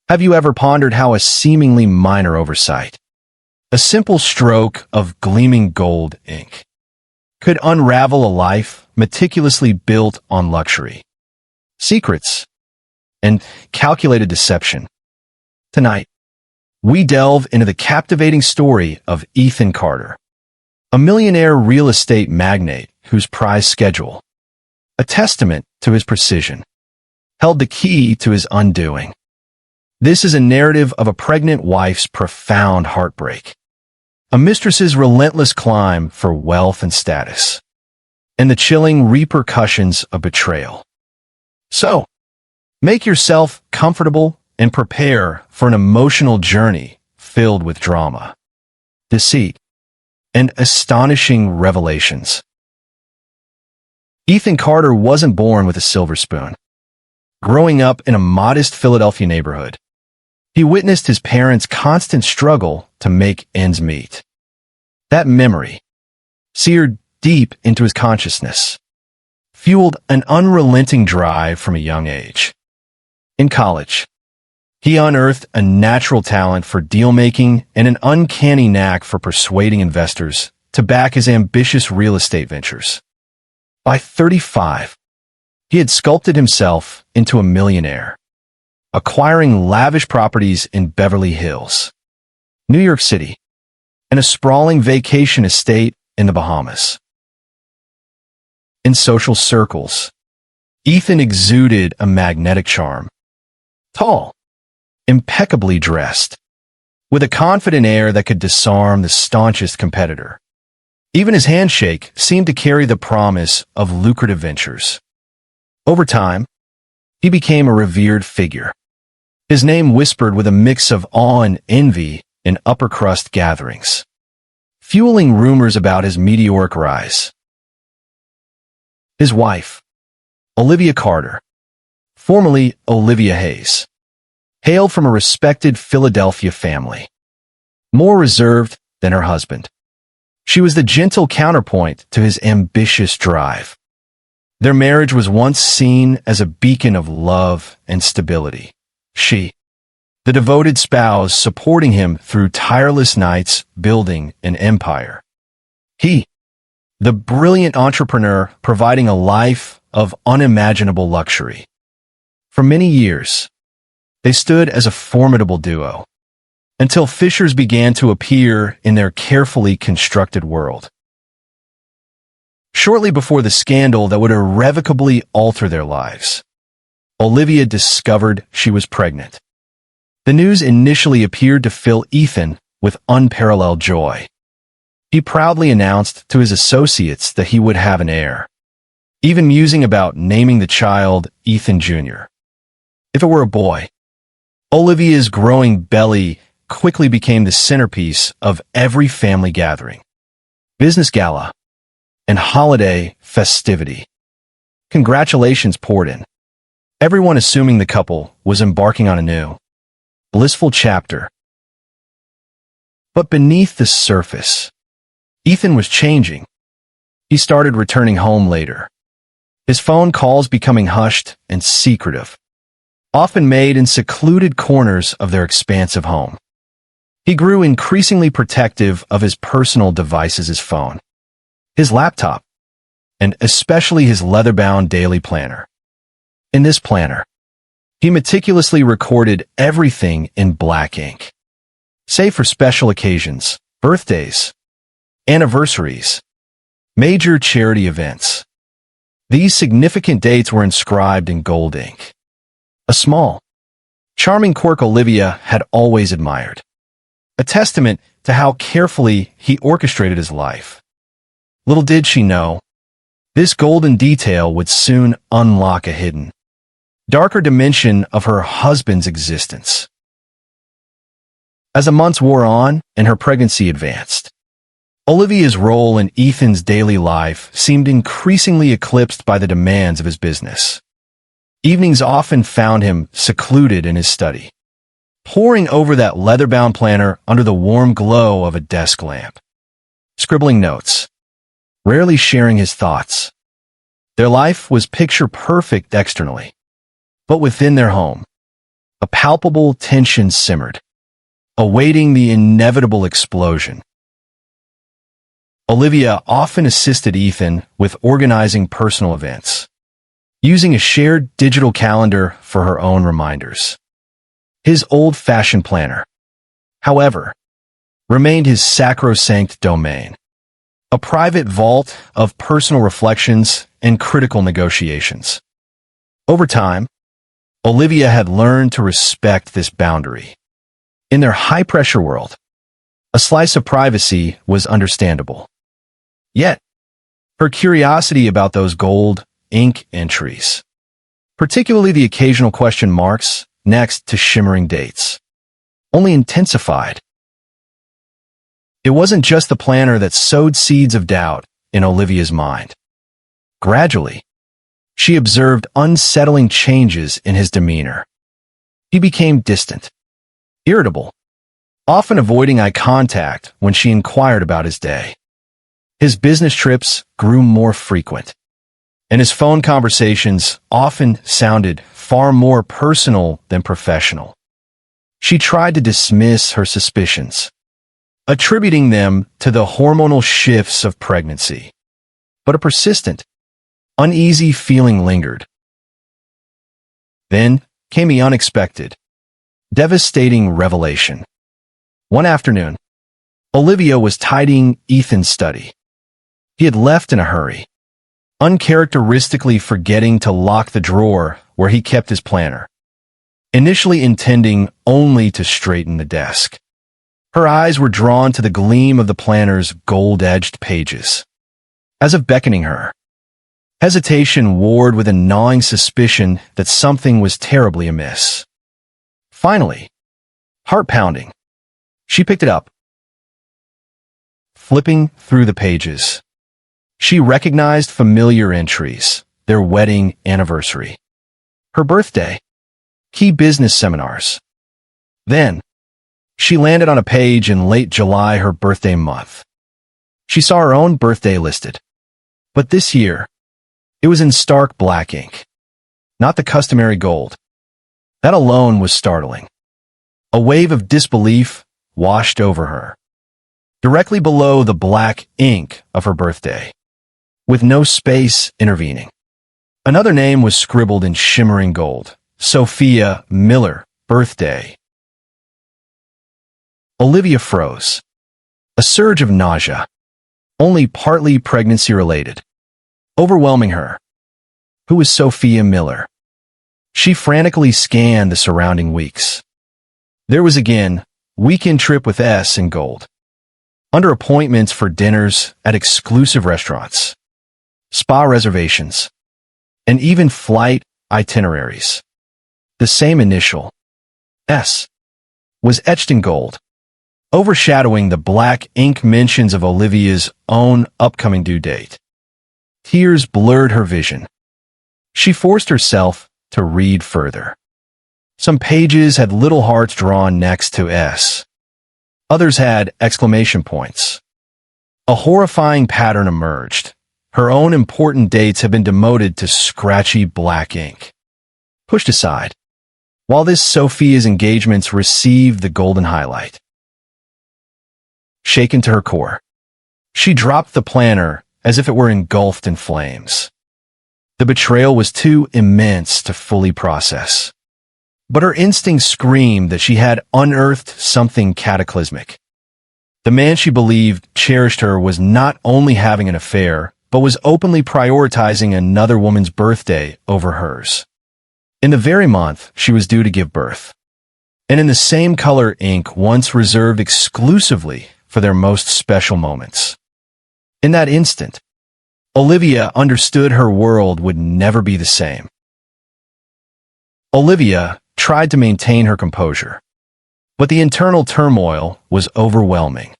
Have you ever pondered how a seemingly minor oversight, a simple stroke of gleaming gold ink, could unravel a life meticulously built on luxury, secrets, and calculated deception? Tonight, we delve into the captivating story of Ethan Carter, a millionaire real estate magnate whose prize schedule, a testament to his precision, held the key to his undoing. This is a narrative of a pregnant wife's profound heartbreak, a mistress's relentless climb for wealth and status, and the chilling repercussions of betrayal. So, make yourself comfortable and prepare for an emotional journey filled with drama, deceit, and astonishing revelations. Ethan Carter wasn't born with a silver spoon. Growing up in a modest Philadelphia neighborhood, he witnessed his parents' constant struggle to make ends meet. That memory, seared deep into his consciousness, fueled an unrelenting drive from a young age. In college, he unearthed a natural talent for deal-making and an uncanny knack for persuading investors to back his ambitious real estate ventures. By 35, he had sculpted himself into a millionaire, acquiring lavish properties in Beverly Hills, New York City, and a sprawling vacation estate in the Bahamas. In social circles, Ethan exuded a magnetic charm. Tall, impeccably dressed, with a confident air that could disarm the staunchest competitor. Even his handshake seemed to carry the promise of lucrative ventures. Over time, he became a revered figure, his name whispered with a mix of awe and envy in upper-crust gatherings, fueling rumors about his meteoric rise. His wife, Olivia Carter, formerly Olivia Hayes, hailed from a respected Philadelphia family, more reserved than her husband. She was the gentle counterpoint to his ambitious drive. Their marriage was once seen as a beacon of love and stability. She, the devoted spouse, supporting him through tireless nights building an empire. He, the brilliant entrepreneur, providing a life of unimaginable luxury. For many years, they stood as a formidable duo, until fissures began to appear in their carefully constructed world. Shortly before the scandal that would irrevocably alter their lives, Olivia discovered she was pregnant. The news initially appeared to fill Ethan with unparalleled joy. He proudly announced to his associates that he would have an heir, even musing about naming the child Ethan Jr. If it were a boy, Olivia's growing belly quickly became the centerpiece of every family gathering, business gala, and holiday festivity. Congratulations poured in, everyone assuming the couple was embarking on a new, blissful chapter. But beneath the surface, Ethan was changing. He started returning home later, his phone calls becoming hushed and secretive, often made in secluded corners of their expansive home. He grew increasingly protective of his personal devices, his phone, his laptop, and especially his leather-bound daily planner. In this planner, he meticulously recorded everything in black ink, save for special occasions, birthdays, anniversaries, major charity events. These significant dates were inscribed in gold ink, a small, charming quirk Olivia had always admired, a testament to how carefully he orchestrated his life. Little did she know, this golden detail would soon unlock a hidden, darker dimension of her husband's existence. As the months wore on and her pregnancy advanced, Olivia's role in Ethan's daily life seemed increasingly eclipsed by the demands of his business. Evenings often found him secluded in his study, poring over that leather-bound planner under the warm glow of a desk lamp, scribbling notes, rarely sharing his thoughts. Their life was picture-perfect externally, but within their home, A palpable tension simmered, awaiting the inevitable explosion. Olivia often assisted Ethan with organizing personal events, using a shared digital calendar for her own reminders. His old-fashioned planner, however, remained his sacrosanct domain, a private vault of personal reflections and critical negotiations. Over time, Olivia had learned to respect this boundary. In their high-pressure world, a slice of privacy was understandable. Yet, her curiosity about those gold ink entries, particularly the occasional question marks next to shimmering dates, only intensified. It wasn't just the planner that sowed seeds of doubt in Olivia's mind. Gradually, she observed unsettling changes in his demeanor. He became distant, irritable, often avoiding eye contact when she inquired about his day. His business trips grew more frequent, and his phone conversations often sounded far more personal than professional. She tried to dismiss her suspicions, attributing them to the hormonal shifts of pregnancy. But a persistent, uneasy feeling lingered. Then came the unexpected, devastating revelation. One afternoon, Olivia was tidying Ethan's study. He had left in a hurry, uncharacteristically forgetting to lock the drawer where he kept his planner, initially intending only to straighten the desk. Her eyes were drawn to the gleam of the planner's gold-edged pages, as if beckoning her. Hesitation warred with a gnawing suspicion that something was terribly amiss. Finally, heart-pounding, she picked it up. Flipping through the pages, she recognized familiar entries, their wedding anniversary, her birthday, key business seminars. Then, she landed on a page in late July, her birthday month. She saw her own birthday listed. But this year, it was in stark black ink, not the customary gold. That alone was startling. A wave of disbelief washed over her. Directly below the black ink of her birthday, with no space intervening, another name was scribbled in shimmering gold: Sophia Miller, birthday. Olivia froze. A surge of nausea, only partly pregnancy-related, overwhelming her. Who was Sophia Miller? She frantically scanned the surrounding weeks. There was again, weekend trip with S in gold. Under appointments for dinners at exclusive restaurants, spa reservations, and even flight itineraries. The same initial, S, was etched in gold, overshadowing the black ink mentions of Olivia's own upcoming due date. Tears blurred her vision. She forced herself to read further. Some pages had little hearts drawn next to S. Others had exclamation points. A horrifying pattern emerged. Her own important dates had been demoted to scratchy black ink, pushed aside, while this Sophia's engagements received the golden highlight. Shaken to her core, she dropped the planner as if it were engulfed in flames. The betrayal was too immense to fully process. But her instincts screamed that she had unearthed something cataclysmic. The man she believed cherished her was not only having an affair, but was openly prioritizing another woman's birthday over hers. In the very month she was due to give birth, and in the same color ink once reserved exclusively for their most special moments. In that instant, Olivia understood her world would never be the same. Olivia tried to maintain her composure, but the internal turmoil was overwhelming.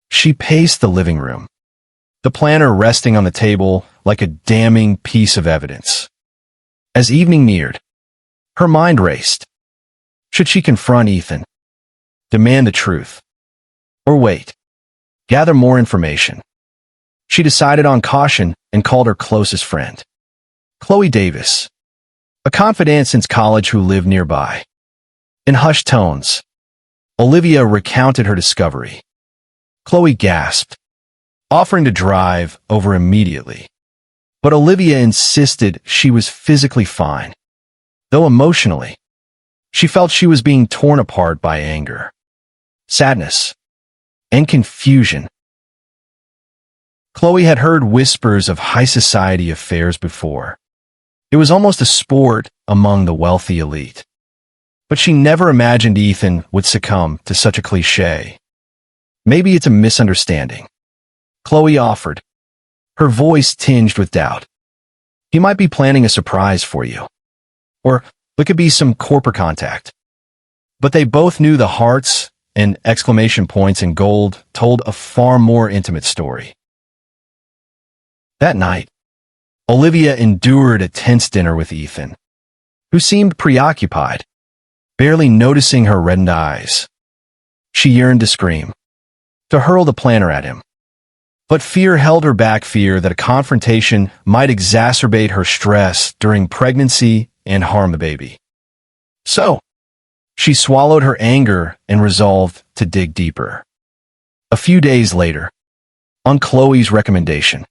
She paced the living room, the planner resting on the table like a damning piece of evidence. As evening neared, her mind raced. Should she confront Ethan, demand the truth, or wait, gather more information? She decided on caution and called her closest friend, Chloe Davis, a confidant since college who lived nearby. In hushed tones, Olivia recounted her discovery. Chloe gasped, offering to drive over immediately. But Olivia insisted she was physically fine, though emotionally, she felt she was being torn apart by anger, sadness, and confusion. Chloe had heard whispers of high society affairs before. It was almost a sport among the wealthy elite. But she never imagined Ethan would succumb to such a cliché. Maybe it's a misunderstanding, Chloe offered, her voice tinged with doubt. He might be planning a surprise for you. Or it could be some corporate contact. But they both knew the hearts and exclamation points in gold told a far more intimate story. That night, Olivia endured a tense dinner with Ethan, who seemed preoccupied, barely noticing her reddened eyes. She yearned to scream, to hurl the planner at him. But fear held her back, fear that a confrontation might exacerbate her stress during pregnancy and harm the baby. So, she swallowed her anger and resolved to dig deeper. A few days later, on Chloe's recommendation,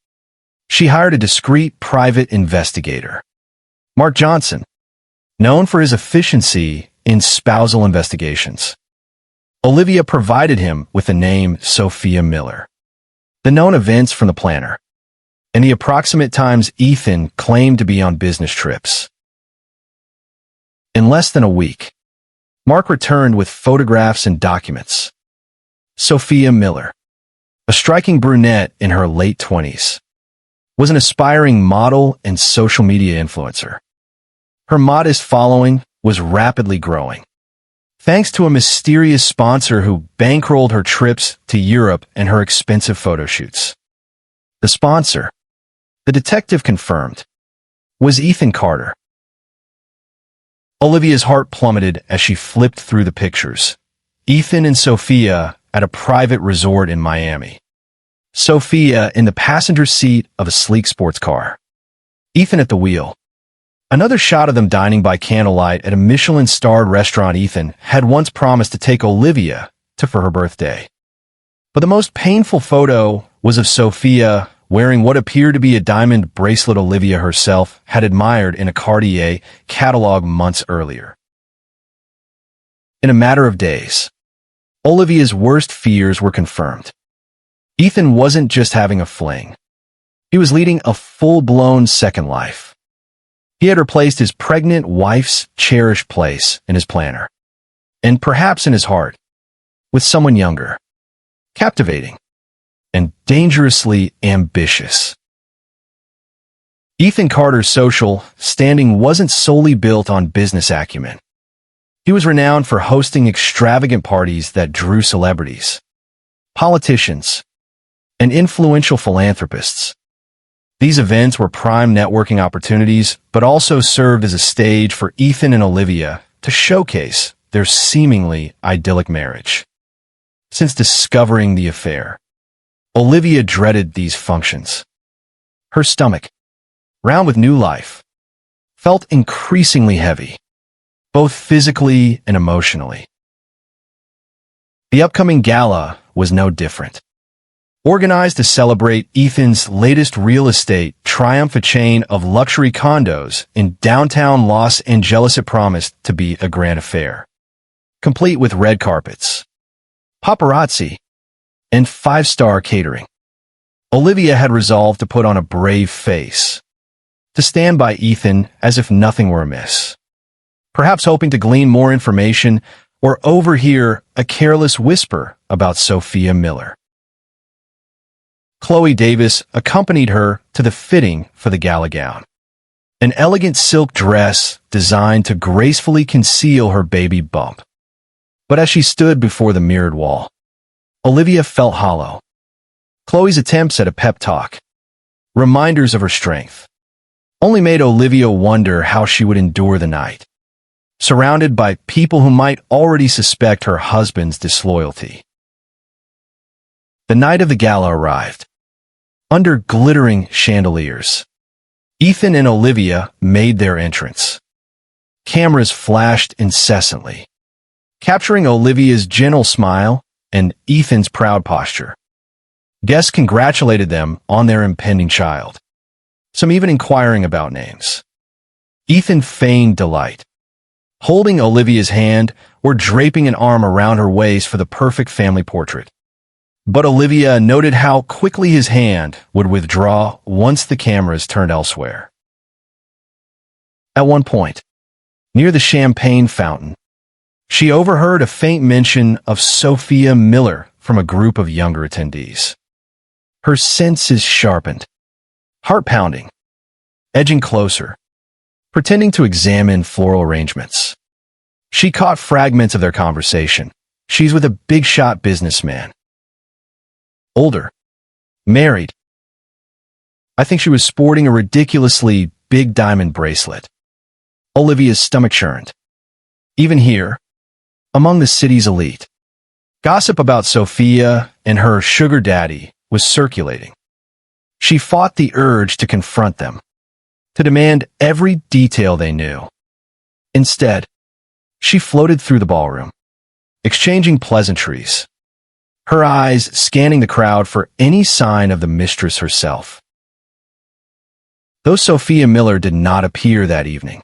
she hired a discreet private investigator, Mark Johnson, known for his efficiency in spousal investigations. Olivia provided him with the name Sophia Miller, the known events from the planner, and the approximate times Ethan claimed to be on business trips. In less than a week, Mark returned with photographs and documents. Sophia Miller, a striking brunette in her late 20s, was an aspiring model and social media influencer. Her modest following was rapidly growing, thanks to a mysterious sponsor who bankrolled her trips to Europe and her expensive photo shoots. The sponsor, the detective confirmed, was Ethan Carter. Olivia's heart plummeted as she flipped through the pictures. Ethan and Sophia at a private resort in Miami. Sophia in the passenger seat of a sleek sports car. Ethan at the wheel. Another shot of them dining by candlelight at a Michelin-starred restaurant Ethan had once promised to take Olivia to for her birthday. But the most painful photo was of Sophia wearing what appeared to be a diamond bracelet Olivia herself had admired in a Cartier catalog months earlier. In a matter of days, Olivia's worst fears were confirmed. Ethan wasn't just having a fling. He was leading a full-blown second life. He had replaced his pregnant wife's cherished place in his planner, and perhaps in his heart, with someone younger, captivating, and dangerously ambitious. Ethan Carter's social standing wasn't solely built on business acumen. He was renowned for hosting extravagant parties that drew celebrities, politicians, and influential philanthropists. These events were prime networking opportunities, but also served as a stage for Ethan and Olivia to showcase their seemingly idyllic marriage. Since discovering the affair, Olivia dreaded these functions. Her stomach, round with new life, felt increasingly heavy, both physically and emotionally. The upcoming gala was no different. Organized to celebrate Ethan's latest real estate triumph, a chain of luxury condos in downtown Los Angeles, it promised to be a grand affair, complete with red carpets, paparazzi, and five-star catering. Olivia had resolved to put on a brave face, to stand by Ethan as if nothing were amiss, perhaps hoping to glean more information or overhear a careless whisper about Sophia Miller. Chloe Davis accompanied her to the fitting for the gala gown, an elegant silk dress designed to gracefully conceal her baby bump. But as she stood before the mirrored wall, Olivia felt hollow. Chloe's attempts at a pep talk, reminders of her strength, only made Olivia wonder how she would endure the night, surrounded by people who might already suspect her husband's disloyalty. The night of the gala arrived. Under glittering chandeliers, Ethan and Olivia made their entrance. Cameras flashed incessantly, capturing Olivia's gentle smile and Ethan's proud posture. Guests congratulated them on their impending child, some even inquiring about names. Ethan feigned delight, holding Olivia's hand or draping an arm around her waist for the perfect family portrait. But Olivia noted how quickly his hand would withdraw once the cameras turned elsewhere. At one point, near the champagne fountain, she overheard a faint mention of Sophia Miller from a group of younger attendees. Her senses sharpened, heart pounding, edging closer, pretending to examine floral arrangements. She caught fragments of their conversation. She's with a big-shot businessman. Older. Married. I think she was sporting a ridiculously big diamond bracelet. Olivia's stomach churned. Even here, among the city's elite, gossip about Sophia and her sugar daddy was circulating. She fought the urge to confront them, to demand every detail they knew. Instead, she floated through the ballroom, exchanging pleasantries, her eyes scanning the crowd for any sign of the mistress herself. Though Sophia Miller did not appear that evening,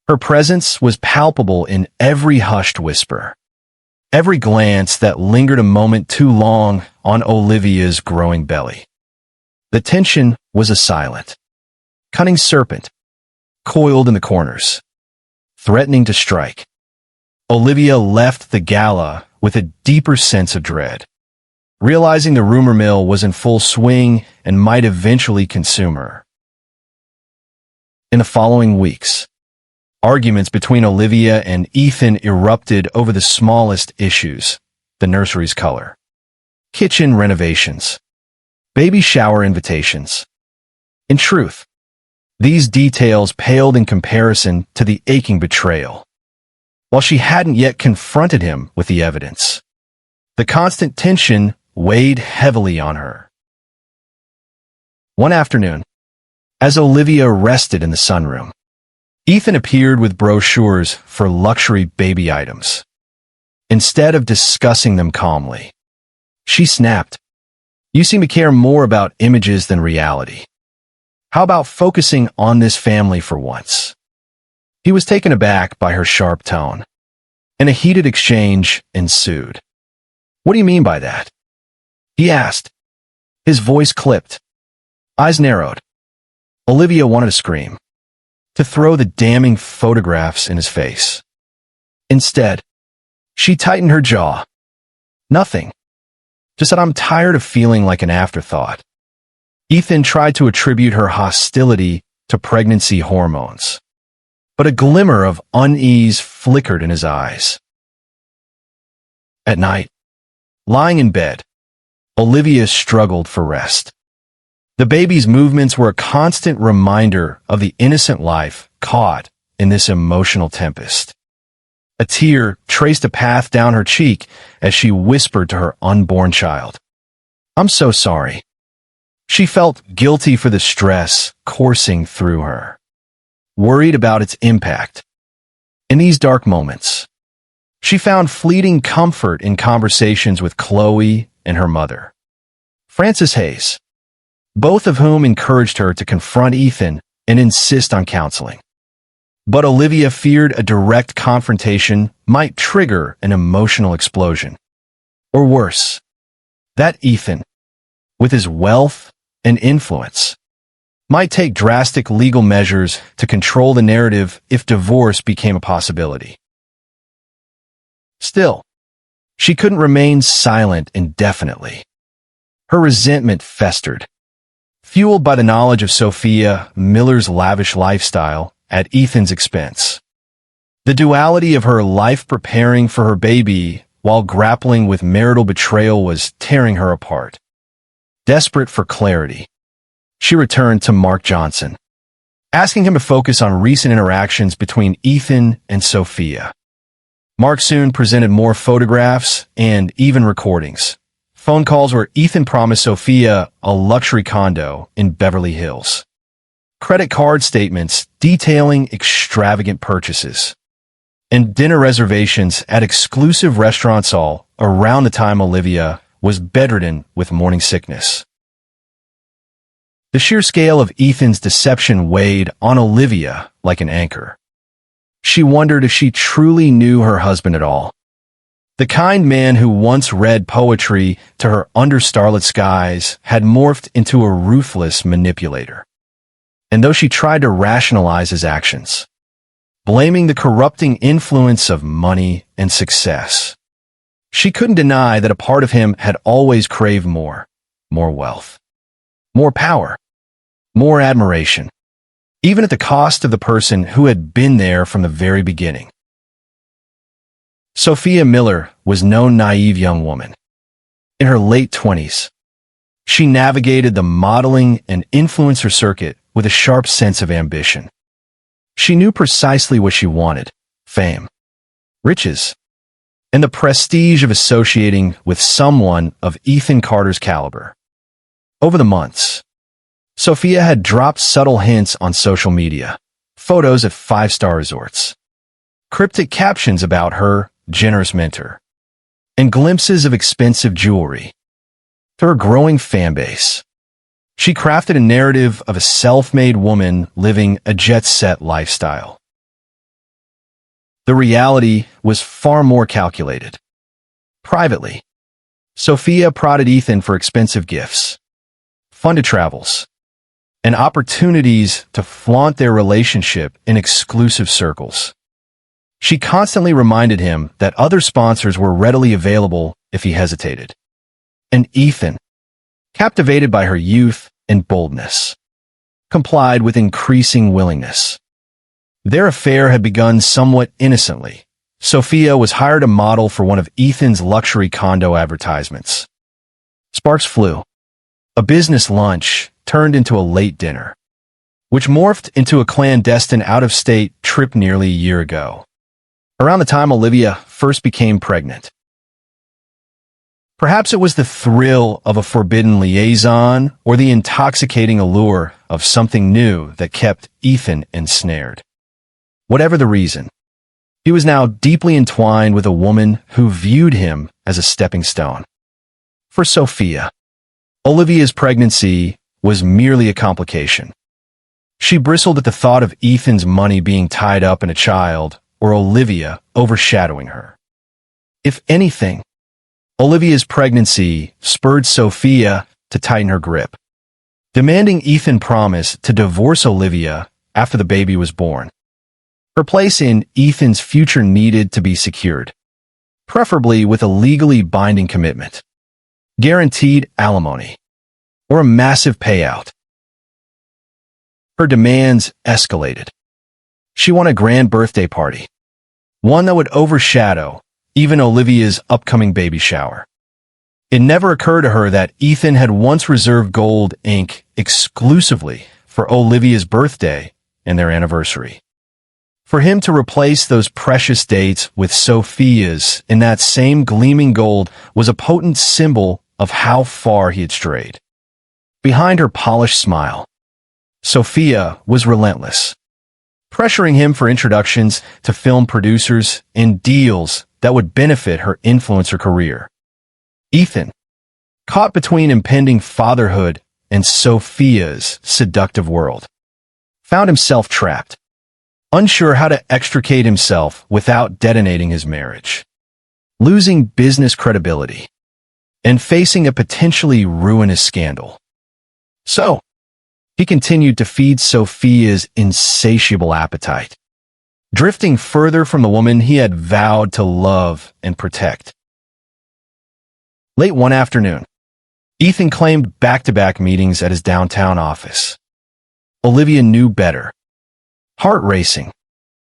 her presence was palpable in every hushed whisper, every glance that lingered a moment too long on Olivia's growing belly. The tension was a silent, cunning serpent, coiled in the corners, threatening to strike. Olivia left the gala with a deeper sense of dread, realizing the rumor mill was in full swing and might eventually consume her. In the following weeks, arguments between Olivia and Ethan erupted over the smallest issues: the nursery's color, kitchen renovations, baby shower invitations. In truth, these details paled in comparison to the aching betrayal. While she hadn't yet confronted him with the evidence, the constant tension weighed heavily on her. One afternoon, as Olivia rested in the sunroom, Ethan appeared with brochures for luxury baby items. Instead of discussing them calmly, she snapped, "You seem to care more about images than reality. How about focusing on this family for once?" He was taken aback by her sharp tone, and a heated exchange ensued. "What do you mean by that?" he asked. His voice clipped, eyes narrowed. Olivia wanted to scream, to throw the damning photographs in his face. Instead, she tightened her jaw. "Nothing. Just that I'm tired of feeling like an afterthought." Ethan tried to attribute her hostility to pregnancy hormones, but a glimmer of unease flickered in his eyes. At night, lying in bed, Olivia struggled for rest. The baby's movements were a constant reminder of the innocent life caught in this emotional tempest. A tear traced a path down her cheek as she whispered to her unborn child, "I'm so sorry." She felt guilty for the stress coursing through her, worried about its impact. In these dark moments, she found fleeting comfort in conversations with Chloe and her mother, Frances Hayes, both of whom encouraged her to confront Ethan and insist on counseling. But Olivia feared a direct confrontation might trigger an emotional explosion. Or worse, that Ethan, with his wealth and influence, might take drastic legal measures to control the narrative if divorce became a possibility. Still, she couldn't remain silent indefinitely. Her resentment festered, fueled by the knowledge of Sophia Miller's lavish lifestyle at Ethan's expense. The duality of her life preparing for her baby while grappling with marital betrayal was tearing her apart. Desperate for clarity, she returned to Mark Johnson, asking him to focus on recent interactions between Ethan and Sophia. Mark soon presented more photographs and even recordings. Phone calls where Ethan promised Sophia a luxury condo in Beverly Hills. Credit card statements detailing extravagant purchases. and dinner reservations at exclusive restaurants all around the time Olivia was bedridden with morning sickness. The sheer scale of Ethan's deception weighed on Olivia like an anchor. She wondered if she truly knew her husband at all. The kind man who once read poetry to her under starlit skies had morphed into a ruthless manipulator. And though she tried to rationalize his actions, blaming the corrupting influence of money and success, she couldn't deny that a part of him had always craved more wealth, more power, more admiration, even at the cost of the person who had been there from the very beginning. Sophia Miller was no naive young woman. In her late 20s, she navigated the modeling and influencer circuit with a sharp sense of ambition. She knew precisely what she wanted: fame, riches, and the prestige of associating with someone of Ethan Carter's caliber. Over the months, Sophia had dropped subtle hints on social media, photos at five-star resorts, cryptic captions about her generous mentor, and glimpses of expensive jewelry. To her growing fan base, she crafted a narrative of a self-made woman living a jet-set lifestyle. The reality was far more calculated. Privately, Sophia prodded Ethan for expensive gifts, funded travels, and opportunities to flaunt their relationship in exclusive circles. She constantly reminded him that other sponsors were readily available if he hesitated. And Ethan, captivated by her youth and boldness, complied with increasing willingness. Their affair had begun somewhat innocently. Sophia was hired to model for one of Ethan's luxury condo advertisements. Sparks flew. A business lunch turned into a late dinner, which morphed into a clandestine out-of-state trip nearly a year ago, around the time Olivia first became pregnant. Perhaps it was the thrill of a forbidden liaison or the intoxicating allure of something new that kept Ethan ensnared. Whatever the reason, he was now deeply entwined with a woman who viewed him as a stepping stone. For Sophia, Olivia's pregnancy was merely a complication. She bristled at the thought of Ethan's money being tied up in a child or Olivia overshadowing her. If anything, Olivia's pregnancy spurred Sophia to tighten her grip, demanding Ethan promise to divorce Olivia after the baby was born. Her place in Ethan's future needed to be secured, preferably with a legally binding commitment, guaranteed alimony, or a massive payout. Her demands escalated. She wanted a grand birthday party, one that would overshadow even Olivia's upcoming baby shower. It never occurred to her that Ethan had once reserved gold ink exclusively for Olivia's birthday and their anniversary. For him to replace those precious dates with Sophia's in that same gleaming gold was a potent symbol of how far he had strayed. Behind her polished smile, Sophia was relentless, pressuring him for introductions to film producers and deals that would benefit her influencer career. Ethan, caught between impending fatherhood and Sophia's seductive world, found himself trapped, unsure how to extricate himself without detonating his marriage, losing business credibility, and facing a potentially ruinous scandal. So, he continued to feed Sophia's insatiable appetite, drifting further from the woman he had vowed to love and protect. Late one afternoon, Ethan claimed back-to-back meetings at his downtown office. Olivia knew better. Heart racing,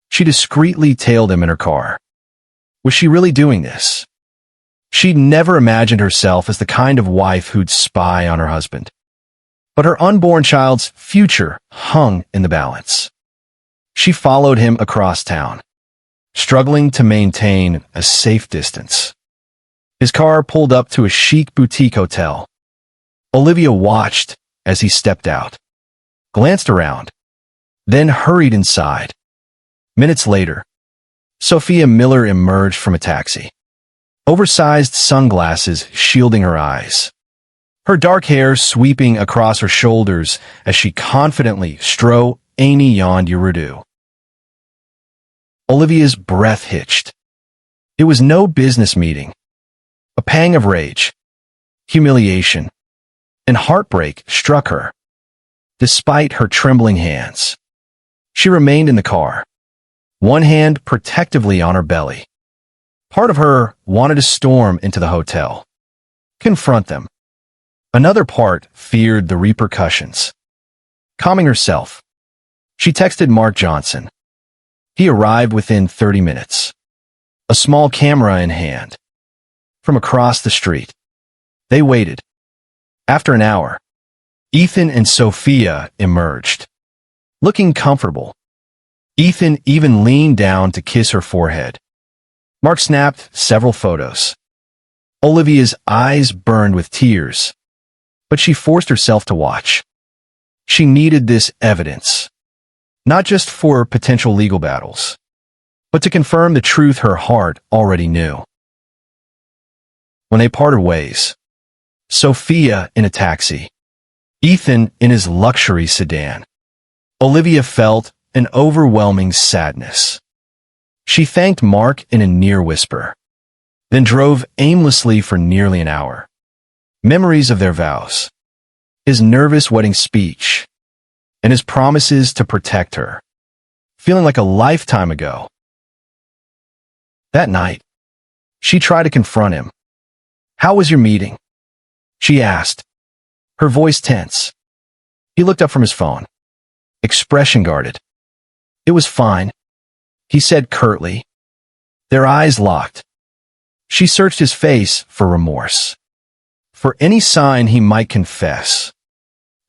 she discreetly tailed him in her car. Was she really doing this? She'd never imagined herself as the kind of wife who'd spy on her husband. But her unborn child's future hung in the balance. She followed him across town, struggling to maintain a safe distance. His car pulled up to a chic boutique hotel. Olivia watched as he stepped out, glanced around, then hurried inside. Minutes later, Sophia Miller emerged from a taxi, oversized sunglasses shielding her eyes, her dark hair sweeping across her shoulders as she confidently strode Amy Yond Yerudu. Olivia's breath hitched. It was no business meeting. A pang of rage, humiliation, and heartbreak struck her. Despite her trembling hands, she remained in the car, one hand protectively on her belly. Part of her wanted to storm into the hotel, confront them. Another part feared the repercussions. Calming herself, she texted Mark Johnson. He arrived within 30 minutes, a small camera in hand. From across the street, they waited. After an hour, Ethan and Sophia emerged, looking comfortable. Ethan even leaned down to kiss her forehead. Mark snapped several photos. Olivia's eyes burned with tears, but she forced herself to watch. She needed this evidence, not just for potential legal battles, but to confirm the truth her heart already knew. When they parted ways, Sophia in a taxi, Ethan in his luxury sedan, Olivia felt an overwhelming sadness. She thanked Mark in a near whisper, then drove aimlessly for nearly an hour. Memories of their vows, his nervous wedding speech, and his promises to protect her, feeling like a lifetime ago. That night, she tried to confront him. "How was your meeting?" she asked, her voice tense. He looked up from his phone, expression guarded. "It was fine," he said curtly. Their eyes locked. She searched his face for remorse, for any sign he might confess.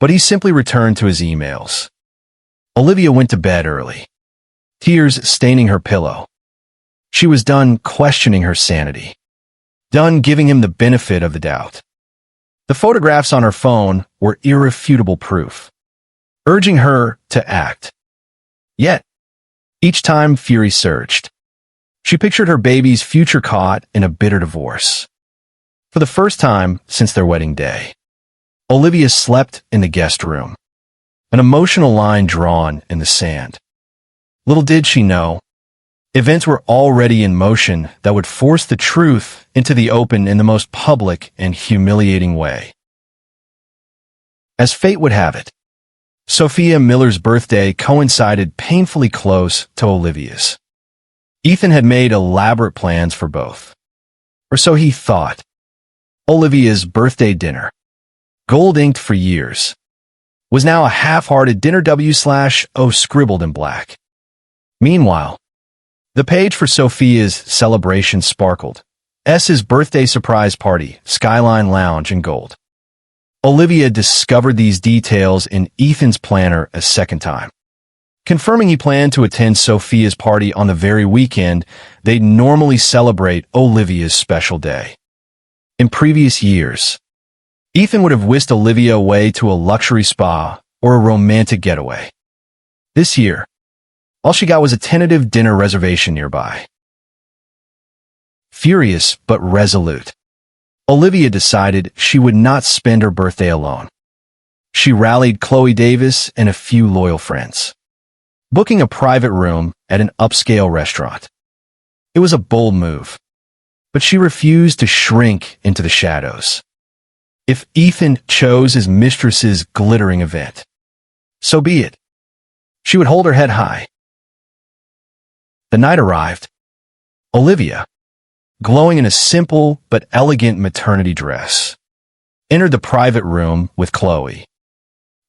But he simply returned to his emails. Olivia went to bed early, tears staining her pillow. She was done questioning her sanity, done giving him the benefit of the doubt. The photographs on her phone were irrefutable proof, urging her to act. Yet, each time fury surged, she pictured her baby's future caught in a bitter divorce. For the first time since their wedding day, Olivia slept in the guest room, an emotional line drawn in the sand. Little did she know, events were already in motion that would force the truth into the open in the most public and humiliating way. As fate would have it, Sophia Miller's birthday coincided painfully close to Olivia's. Ethan had made elaborate plans for both, or so he thought. Olivia's birthday dinner, gold-inked for years, was now a half-hearted dinner W/O scribbled in black. Meanwhile, the page for Sophia's celebration sparkled. S's birthday surprise party, Skyline Lounge in gold. Olivia discovered these details in Ethan's planner a second time, confirming he planned to attend Sophia's party on the very weekend they'd normally celebrate Olivia's special day. In previous years, Ethan would have whisked Olivia away to a luxury spa or a romantic getaway. This year, all she got was a tentative dinner reservation nearby. Furious but resolute, Olivia decided she would not spend her birthday alone. She rallied Chloe Davis and a few loyal friends, booking a private room at an upscale restaurant. It was a bold move, but she refused to shrink into the shadows. If Ethan chose his mistress's glittering event, so be it. She would hold her head high. The night arrived. Olivia, glowing in a simple but elegant maternity dress, entered the private room with Chloe.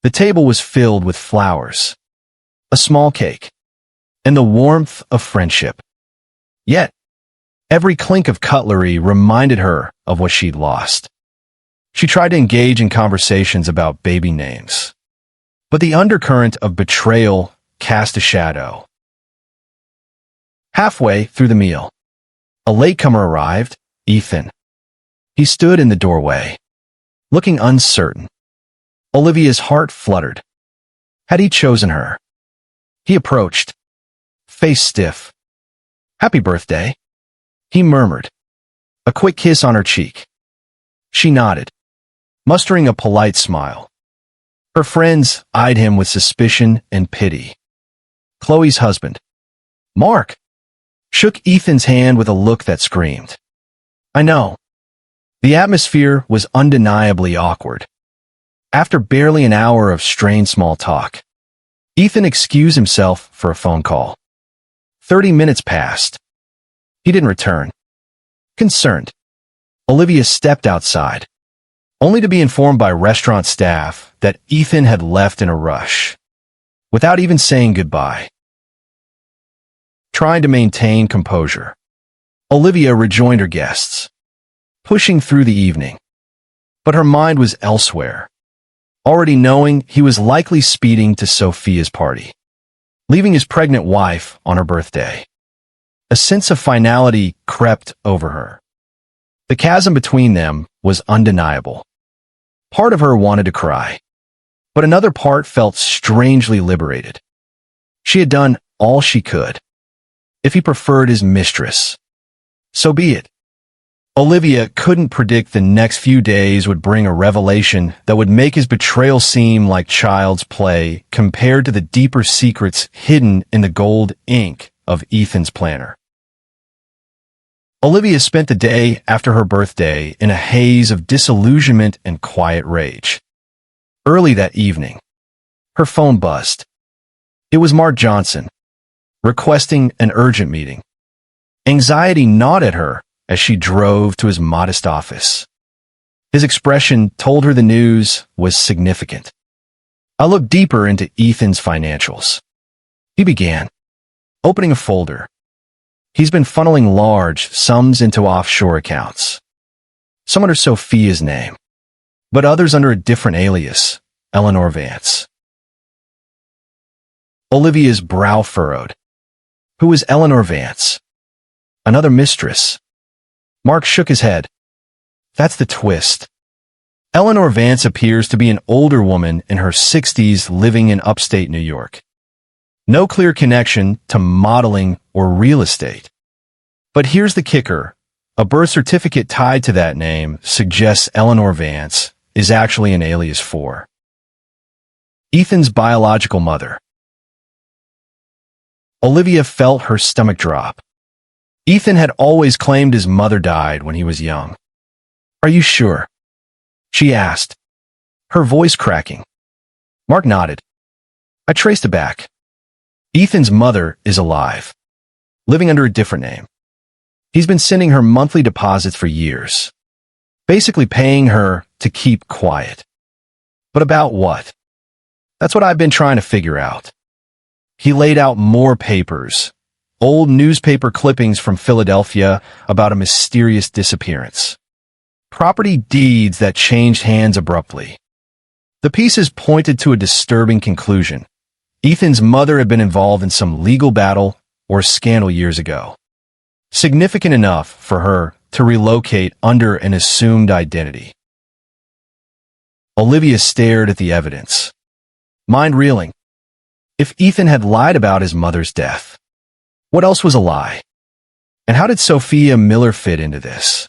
The table was filled with flowers, a small cake, and the warmth of friendship. Yet, every clink of cutlery reminded her of what she'd lost. She tried to engage in conversations about baby names, but the undercurrent of betrayal cast a shadow. Halfway through the meal, a latecomer arrived, Ethan. He stood in the doorway, looking uncertain. Olivia's heart fluttered. Had he chosen her? He approached, face stiff. "Happy birthday," he murmured. A quick kiss on her cheek. She nodded, mustering a polite smile. Her friends eyed him with suspicion and pity. Chloe's husband, Mark, shook Ethan's hand with a look that screamed. "I know." The atmosphere was undeniably awkward. After barely an hour of strained small talk, Ethan excused himself for a phone call. 30 minutes passed. He didn't return. Concerned, Olivia stepped outside, only to be informed by restaurant staff that Ethan had left in a rush, without even saying goodbye. Trying to maintain composure, Olivia rejoined her guests, pushing through the evening. But her mind was elsewhere, already knowing he was likely speeding to Sophia's party, leaving his pregnant wife on her birthday. A sense of finality crept over her. The chasm between them was undeniable. Part of her wanted to cry, but another part felt strangely liberated. She had done all she could. If he preferred his mistress, so be it. Olivia couldn't predict the next few days would bring a revelation that would make his betrayal seem like child's play compared to the deeper secrets hidden in the gold ink of Ethan's planner. Olivia spent the day after her birthday in a haze of disillusionment and quiet rage. Early that evening, her phone buzzed. It was Mark Johnson, requesting an urgent meeting. Anxiety gnawed at her as she drove to his modest office. His expression told her the news was significant. I looked deeper into Ethan's financials. He began, opening a folder. He's been funneling large sums into offshore accounts. Some under Sophia's name, but others under a different alias, Eleanor Vance. Olivia's brow furrowed. Who was Eleanor Vance? Another mistress? Mark shook his head. That's the twist. Eleanor Vance appears to be an older woman in her 60s living in upstate New York. No clear connection to modeling or real estate. But here's the kicker. A birth certificate tied to that name suggests Eleanor Vance is actually an alias for Ethan's biological mother. Olivia felt her stomach drop. Ethan had always claimed his mother died when he was young. Are you sure? She asked, her voice cracking. Mark nodded. I traced it back. Ethan's mother is alive, living under a different name. He's been sending her monthly deposits for years, basically paying her to keep quiet. But about what? That's what I've been trying to figure out. He laid out more papers, old newspaper clippings from Philadelphia about a mysterious disappearance. Property deeds that changed hands abruptly. The pieces pointed to a disturbing conclusion. Ethan's mother had been involved in some legal battle or scandal years ago, significant enough for her to relocate under an assumed identity. Olivia stared at the evidence, mind reeling. If Ethan had lied about his mother's death, what else was a lie? And how did Sophia Miller fit into this?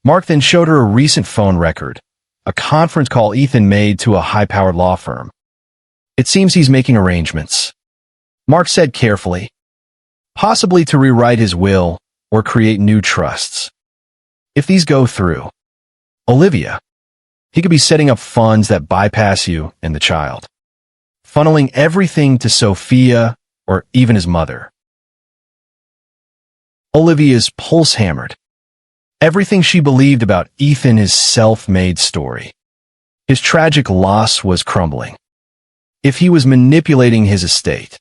Mark then showed her a recent phone record, a conference call Ethan made to a high-powered law firm. It seems he's making arrangements, Mark said carefully, possibly to rewrite his will or create new trusts. If these go through, Olivia, he could be setting up funds that bypass you and the child, funneling everything to Sophia or even his mother. Olivia's pulse hammered. Everything she believed about Ethan, his self-made story, his tragic loss was crumbling. If he was manipulating his estate,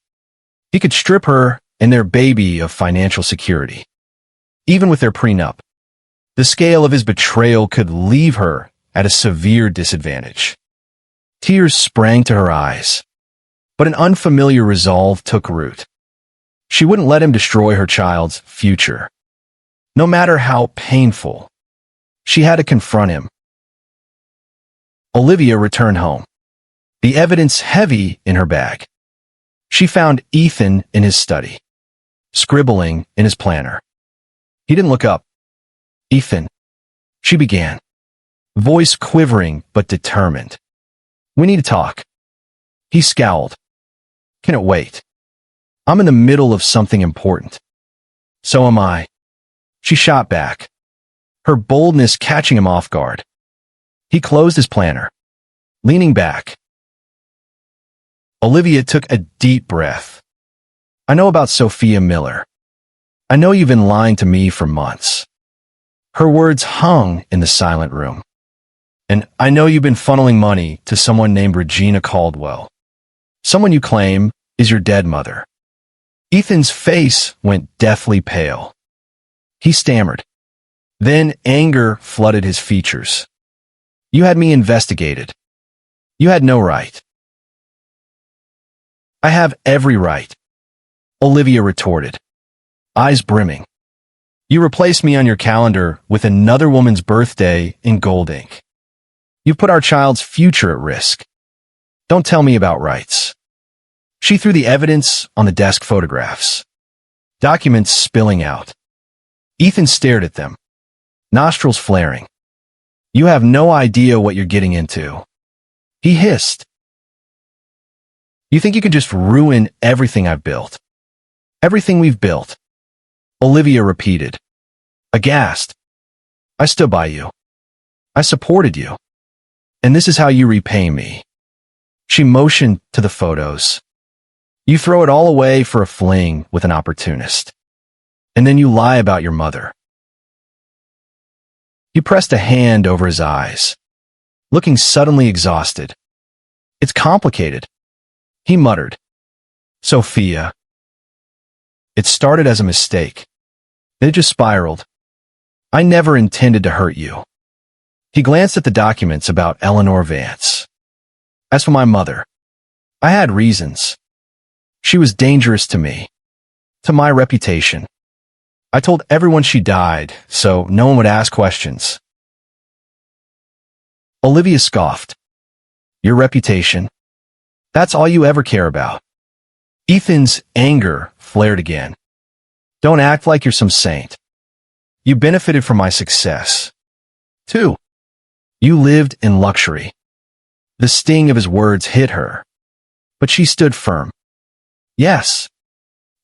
he could strip her and their baby of financial security. Even with their prenup, the scale of his betrayal could leave her at a severe disadvantage. Tears sprang to her eyes, but an unfamiliar resolve took root. She wouldn't let him destroy her child's future. No matter how painful, she had to confront him. Olivia returned home, the evidence heavy in her bag. She found Ethan in his study, scribbling in his planner. He didn't look up. "Ethan," she began, voice quivering but determined. "We need to talk." He scowled. "Can it wait? I'm in the middle of something important." "So am I," she shot back, her boldness catching him off guard. He closed his planner, leaning back. Olivia took a deep breath. "I know about Sophia Miller. I know you've been lying to me for months." Her words hung in the silent room. "And I know you've been funneling money to someone named Regina Caldwell. Someone you claim is your dead mother." Ethan's face went deathly pale. He stammered. Then anger flooded his features. "You had me investigated. You had no right." "I have every right," Olivia retorted, eyes brimming. "You replaced me on your calendar with another woman's birthday in gold ink. You put our child's future at risk. Don't tell me about rights." She threw the evidence on the desk photographs, documents spilling out. Ethan stared at them, nostrils flaring. "You have no idea what you're getting into," he hissed. "You think you can just ruin everything I've built? Everything we've built?" Olivia repeated, aghast. "I stood by you. I supported you. And this is how you repay me." She motioned to the photos. "You throw it all away for a fling with an opportunist. And then you lie about your mother." He pressed a hand over his eyes, looking suddenly exhausted. "It's complicated," he muttered. "Sophia. It started as a mistake. Then it just spiraled. I never intended to hurt you." He glanced at the documents about Eleanor Vance. "As for my mother, I had reasons. She was dangerous to me, to my reputation. I told everyone she died, so no one would ask questions." Olivia scoffed. "Your reputation? That's all you ever care about." Ethan's anger flared again. "Don't act like you're some saint. You benefited from my success, too. You lived in luxury." The sting of his words hit her, but she stood firm. "Yes,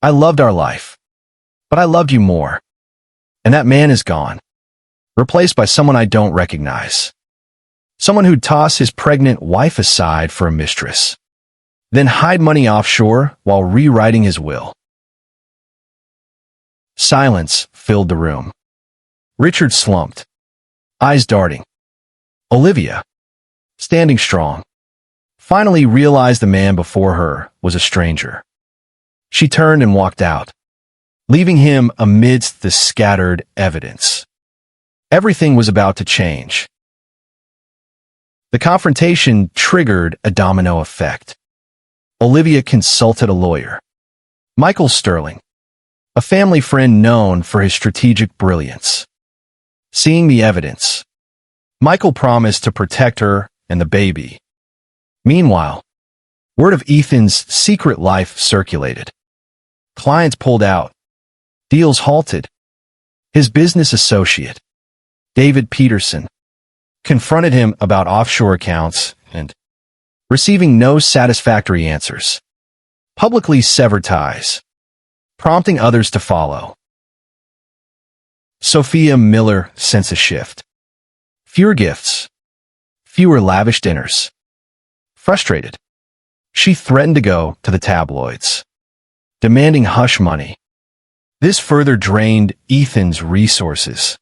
I loved our life, but I loved you more. And that man is gone, replaced by someone I don't recognize. Someone who'd toss his pregnant wife aside for a mistress, then hide money offshore while rewriting his will." Silence filled the room. Richard slumped, eyes darting. Olivia, standing strong, finally realized the man before her was a stranger. She turned and walked out, leaving him amidst the scattered evidence. Everything was about to change. The confrontation triggered a domino effect. Olivia consulted a lawyer, Michael Sterling, a family friend known for his strategic brilliance. Seeing the evidence, Michael promised to protect her and the baby. Meanwhile, word of Ethan's secret life circulated. Clients pulled out. Deals halted. His business associate, David Peterson, confronted him about offshore accounts and, receiving no satisfactory answers, publicly severed ties, prompting others to follow. Sophia Miller sensed a shift. Fewer gifts, fewer lavish dinners. Frustrated, she threatened to go to the tabloids, demanding hush money. This further drained Ethan's resources.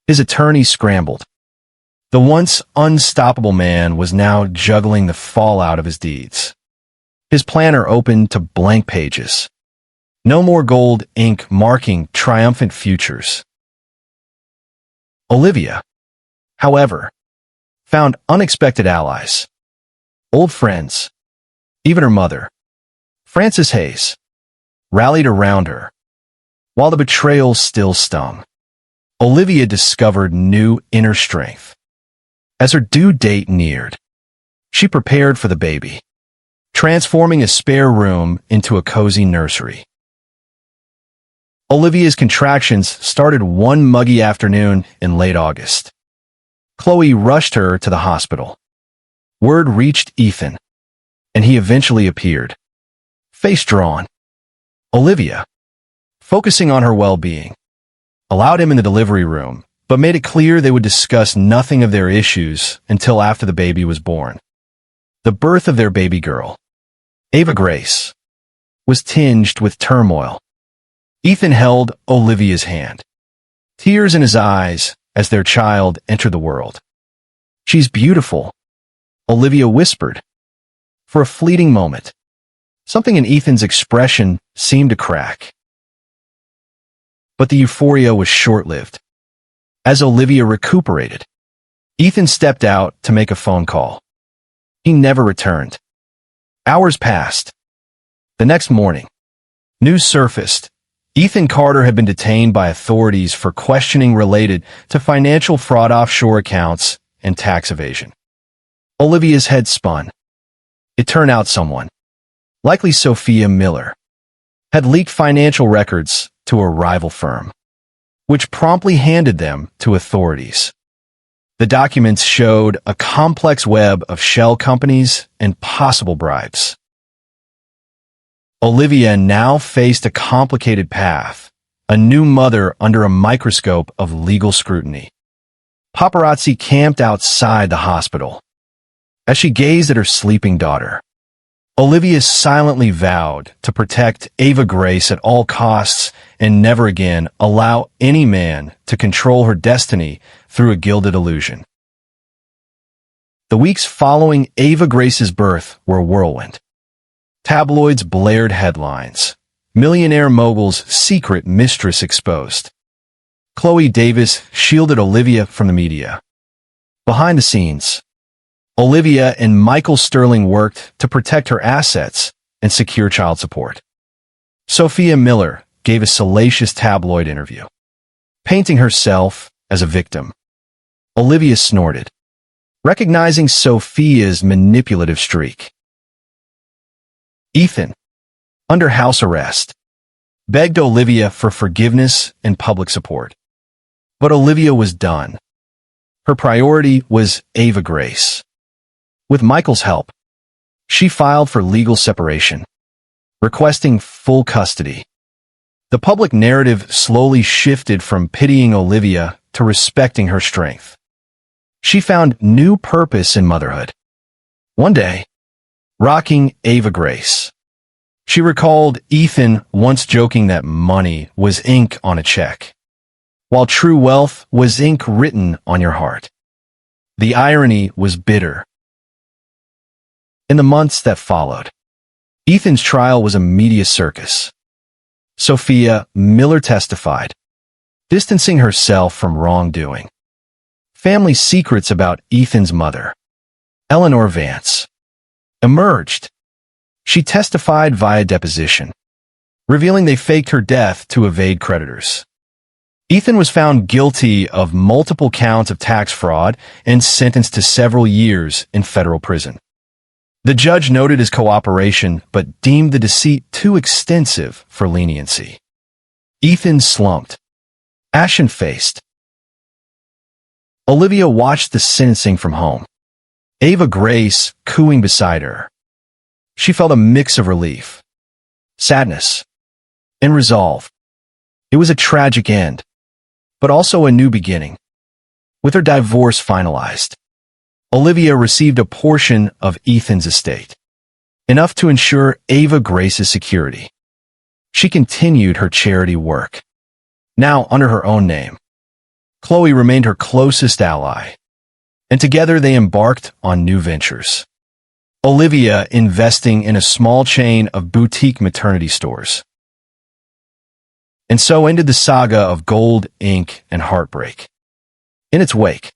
His attorney scrambled. The once unstoppable man was now juggling the fallout of his deeds. His planner opened to blank pages. No more gold ink marking triumphant futures. Olivia, however, found unexpected allies. Old friends, even her mother, Frances Hayes, rallied around her. While the betrayal still stung, Olivia discovered new inner strength. As her due date neared, she prepared for the baby, transforming a spare room into a cozy nursery. Olivia's contractions started one muggy afternoon in late August. Chloe rushed her to the hospital. Word reached Ethan, and he eventually appeared, face drawn. Olivia, focusing on her well-being, allowed him in the delivery room, but made it clear they would discuss nothing of their issues until after the baby was born. The birth of their baby girl, Ava Grace, was tinged with turmoil. Ethan held Olivia's hand, tears in his eyes as their child entered the world. "She's beautiful," Olivia whispered. For a fleeting moment, something in Ethan's expression seemed to crack. But the euphoria was short-lived. As Olivia recuperated, Ethan stepped out to make a phone call. He never returned. Hours passed. The next morning, news surfaced. Ethan Carter had been detained by authorities for questioning related to financial fraud, offshore accounts, and tax evasion. Olivia's head spun. It turned out someone, likely Sophia Miller, had leaked financial records to a rival firm, which promptly handed them to authorities. The documents showed a complex web of shell companies and possible bribes. Olivia now faced a complicated path, a new mother under a microscope of legal scrutiny. Paparazzi camped outside the hospital. As she gazed at her sleeping daughter, Olivia silently vowed to protect Ava Grace at all costs and never again allow any man to control her destiny through a gilded illusion. The weeks following Ava Grace's birth were a whirlwind. Tabloids blared headlines. Millionaire mogul's secret mistress exposed. Chloe Davis shielded Olivia from the media. Behind the scenes, Olivia and Michael Sterling worked to protect her assets and secure child support. Sophia Miller gave a salacious tabloid interview, painting herself as a victim. Olivia snorted, recognizing Sophia's manipulative streak. Ethan, under house arrest, begged Olivia for forgiveness and public support. But Olivia was done. Her priority was Ava Grace. With Michael's help, she filed for legal separation, requesting full custody. The public narrative slowly shifted from pitying Olivia to respecting her strength. She found new purpose in motherhood. One day, rocking Ava Grace, she recalled Ethan once joking that money was ink on a check, while true wealth was ink written on your heart. The irony was bitter. In the months that followed, Ethan's trial was a media circus. Sophia Miller testified, distancing herself from wrongdoing. Family secrets about Ethan's mother, Eleanor Vance, emerged. She testified via deposition, revealing they faked her death to evade creditors. Ethan was found guilty of multiple counts of tax fraud and sentenced to several years in federal prison. The judge noted his cooperation but deemed the deceit too extensive for leniency. Ethan slumped, ashen-faced. Olivia watched the sentencing from home, Ava Grace cooing beside her. She felt a mix of relief, sadness, and resolve. It was a tragic end, but also a new beginning. With her divorce finalized, Olivia received a portion of Ethan's estate, enough to ensure Ava Grace's security. She continued her charity work, now under her own name. Chloe remained her closest ally, and together they embarked on new ventures. Olivia investing in a small chain of boutique maternity stores. And so ended the saga of gold, ink, and heartbreak. In its wake,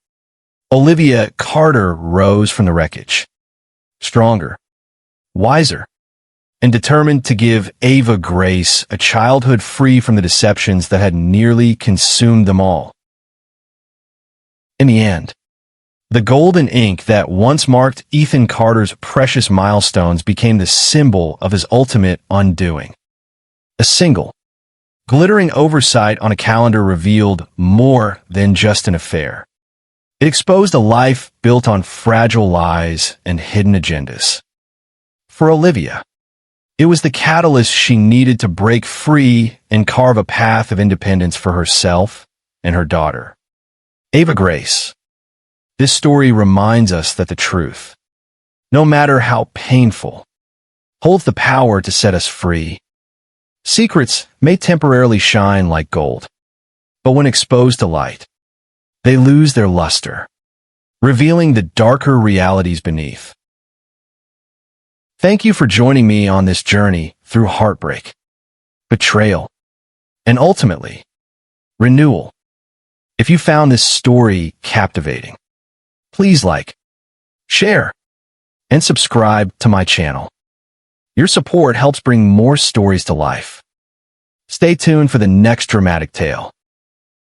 Olivia Carter rose from the wreckage, stronger, wiser, and determined to give Ava Grace a childhood free from the deceptions that had nearly consumed them all. In the end, the golden ink that once marked Ethan Carter's precious milestones became the symbol of his ultimate undoing. A single, Glittering oversight on a calendar revealed more than just an affair. It exposed a life built on fragile lies and hidden agendas. For Olivia, it was the catalyst she needed to break free and carve a path of independence for herself and her daughter. Ava Grace. This story reminds us that the truth, no matter how painful, holds the power to set us free. Secrets may temporarily shine like gold, but when exposed to light, they lose their luster, revealing the darker realities beneath. Thank you for joining me on this journey through heartbreak, betrayal, and ultimately, renewal. If you found this story captivating, please like, share, and subscribe to my channel. Your support helps bring more stories to life. Stay tuned for the next dramatic tale.